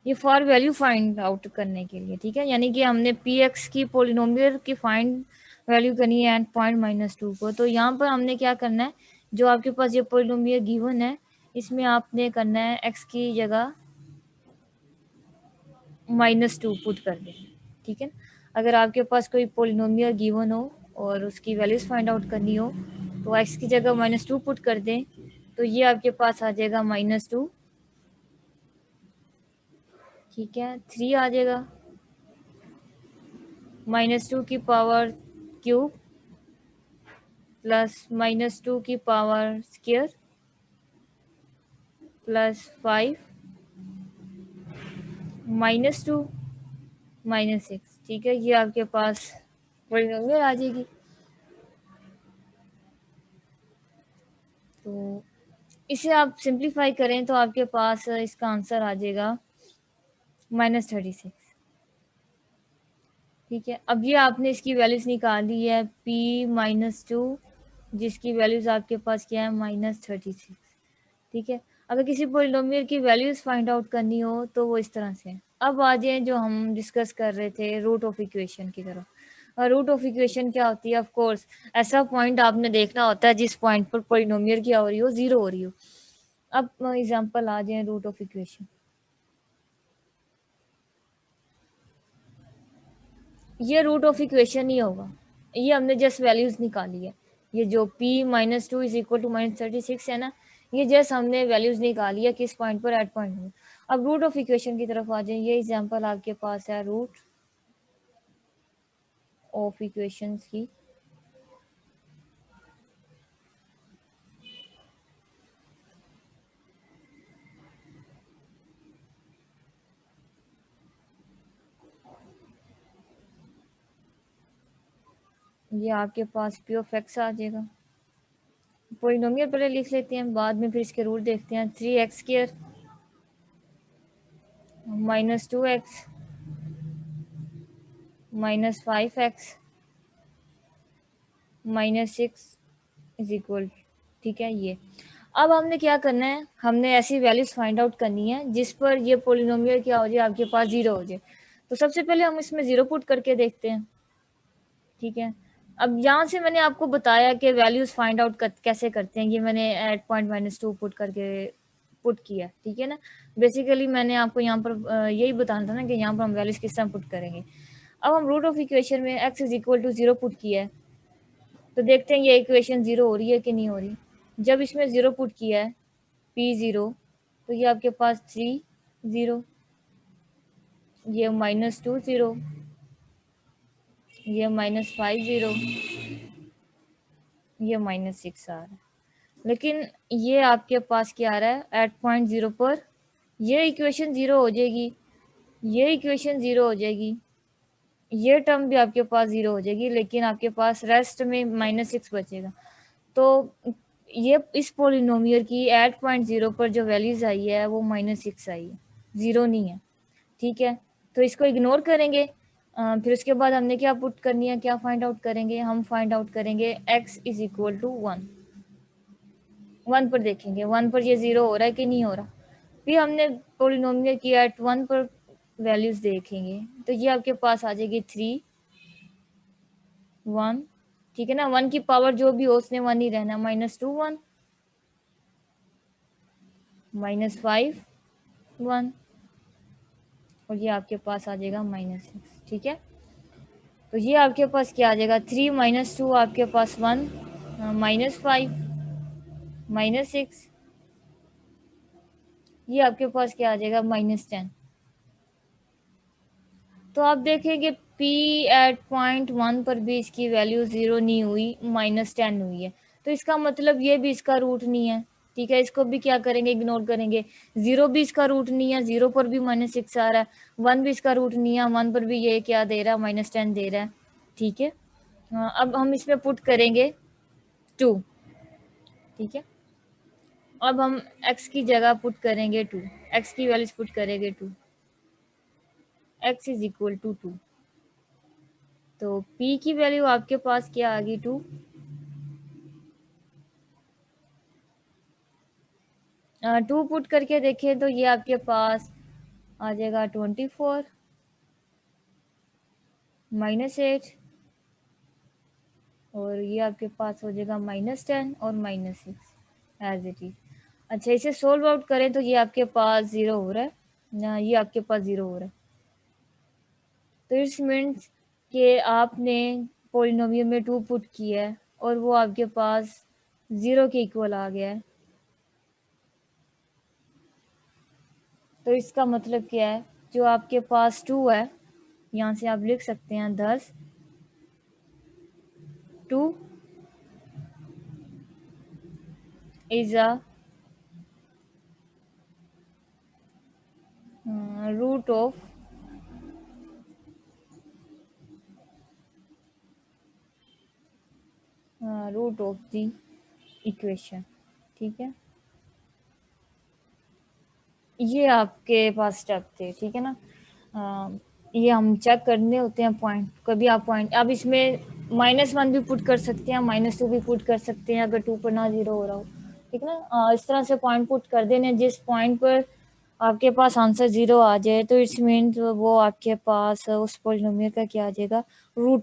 ये फॉर वैल्यू फाइंड आउट करने के लिए, ठीक है। यानी कि हमने पी एक्स की पोलिनोमियल की फाइंड वैल्यू करनी है एट पॉइंट -2 को। तो यहाँ पर हमने क्या करना है, जो आपके पास ये पोलिनोमियल गिवन है इसमें आपने करना है एक्स की जगह -2 पुट कर दें, ठीक है। अगर आपके पास कोई पोलिनोमियल गिवन हो और उसकी वैल्यूज फाइंड आउट करनी हो तो एक्स की जगह -2 पुट कर दें, तो ये आपके पास आ जाएगा -2, ठीक है। 3 आ जाएगा, -2 की पावर क्यूब प्लस -2 की पावर स्क्वायर प्लस 5 -2 -6, ठीक है। ये आपके पास पॉलिनोमियल आ जाएगी। तो इसे आप सिंप्लीफाई करें तो आपके पास इसका आंसर आ जाएगा -36, ठीक है। अब ये आपने इसकी वैल्यूज निकाली है p-2, जिसकी वैल्यूज आपके पास क्या है -36, ठीक है। अगर किसी पोलिनोमियल की वैल्यूज फाइंड आउट करनी हो तो वो इस तरह से। अब आ जाए जो हम डिस्कस कर रहे थे रूट ऑफ इक्वेशन की तरफ। और रूट ऑफ इक्वेशन क्या होती है, ऑफ कोर्स ऐसा पॉइंट आपने देखना होता है जिस पॉइंट पर पोलिनोमियल क्या हो रही हो, 0 हो रही हो। अब एग्जांपल आ जाए रूट ऑफ इक्वेशन। ये रूट ऑफ इक्वेशन ही होगा, ये हमने जस्ट वैल्यूज निकाली है। ये जो p-2 इज इक्वल टू -36 है ना, ये जस्ट हमने वैल्यूज निकाली है किस पॉइंट पर, एट पॉइंट में। अब रूट ऑफ इक्वेशन की तरफ आ जाए। ये एग्जांपल आपके पास है रूट ऑफ इक्वेशंस की। ये आपके पास p ऑफ x आ जाएगा। पोलिनोमियल पहले लिख लेते हैं, बाद में फिर इसके रूट देखते हैं। 3x² -2x -5x -6 is equal, ठीक है। ये अब हमने क्या करना है, हमने ऐसी वैल्यूज फाइंड आउट करनी है जिस पर ये पोलिनोमियल क्या हो जाए, आपके पास 0 हो जाए। तो सबसे पहले हम इसमें 0 पुट करके देखते हैं, ठीक है। अब यहाँ से मैंने आपको बताया कि वैल्यूज फाइंड आउट कैसे करते हैं। ये मैंने एट पॉइंट -2 पुट करके पुट किया, ठीक है ना। बेसिकली मैंने आपको यहाँ पर यही बताना था ना कि यहाँ पर हम वैल्यूज किस तरह पुट करेंगे। अब हम रूट ऑफ इक्वेशन में x is equal to 0 put किया है, तो देखते हैं ये इक्वेशन 0 हो रही है कि नहीं हो रही। जब इसमें 0 पुट किया है p0, तो ये आपके पास 3 0, ये -2 0, ये -5 0, ये -6 आ रहा है। लेकिन ये आपके पास क्या आ रहा है एट पॉइंट 0 पर, ये इक्वेशन 0 हो जाएगी, ये इक्वेशन 0 हो जाएगी, ये टर्म भी आपके पास 0 हो जाएगी, लेकिन आपके पास रेस्ट में -6 बचेगा। तो ये इस पोलिनोमियल की एट पॉइंट 0 पर जो वैल्यूज आई है वो -6 आई है, 0 नहीं है। ठीक है, तो इसको इग्नोर करेंगे। फिर उसके बाद हमने क्या पुट करनी है, क्या फाइंड आउट करेंगे, हम फाइंड आउट करेंगे x इज इक्वल टू 1 पर देखेंगे 1 पर ये 0 हो रहा है कि नहीं हो रहा। फिर हमने पोलिनोमियल की एट 1 पर वैल्यूज देखेंगे, तो ये आपके पास आ जाएगी 3 1। ठीक है ना, 1 की पावर जो भी हो उसने 1 ही रहना, -2 1 -5 1, और ये आपके पास आ जाएगा -6। ठीक है, तो ये आपके पास क्या आ जाएगा, 3 -2 आपके पास 1 -5 -6, ये आपके पास क्या आ जाएगा -10। तो आप देखेंगे P एट पॉइंट 1 पर भी इसकी वैल्यू 0 नहीं हुई, -10 हुई है। तो इसका मतलब ये भी इसका रूट नहीं है। ठीक है, इसको भी क्या करेंगे, इग्नोर करेंगे। 0 भी इसका रूट नहीं है, 0 पर भी -6 आ रहा है। 1 भी इसका रूट नहीं है, 1 पर भी ये क्या दे रहा है, -10 दे रहा है। ठीक है, अब हम इसमें पुट करेंगे 2। ठीक है, अब हम x की जगह पुट करेंगे 2, x की वैल्यूज पुट करेंगे 2, x इज इक्वल टू 2। तो p की वैल्यू आपके पास क्या आ गई, 2। 2 पुट करके देखें तो ये आपके पास आ जाएगा 24 -8, और ये आपके पास हो जाएगा -10 और -6 एज इट इज। अच्छा, इसे सोल्व आउट करें तो ये आपके पास 0 हो रहा है ना, ये आपके पास 0 हो रहा है। तो इट्स मीन्स कि आपने पोलिनोमियल में 2 पुट किया है और वो आपके पास 0 के इक्वल आ गया है। तो इसका मतलब क्या है, जो आपके पास 2 है, यहाँ से आप लिख सकते हैं 10 2 is a root of the equation। ठीक है, ये आपके पास स्टेप थे। ठीक है ना, ये हम चेक करने होते हैं पॉइंट। कभी आप पॉइंट, अब इसमें -1 भी पुट कर सकते हैं, -2 भी पुट कर सकते हैं अगर 2 पर ना 0 हो रहा हो। ठीक है ना, इस तरह से पॉइंट पुट कर देने, जिस पॉइंट पर आपके पास आंसर 0 आ जाए तो इट्स मीन वो आपके पास उस पोलिनोमियल का क्या आ जाएगा, रूट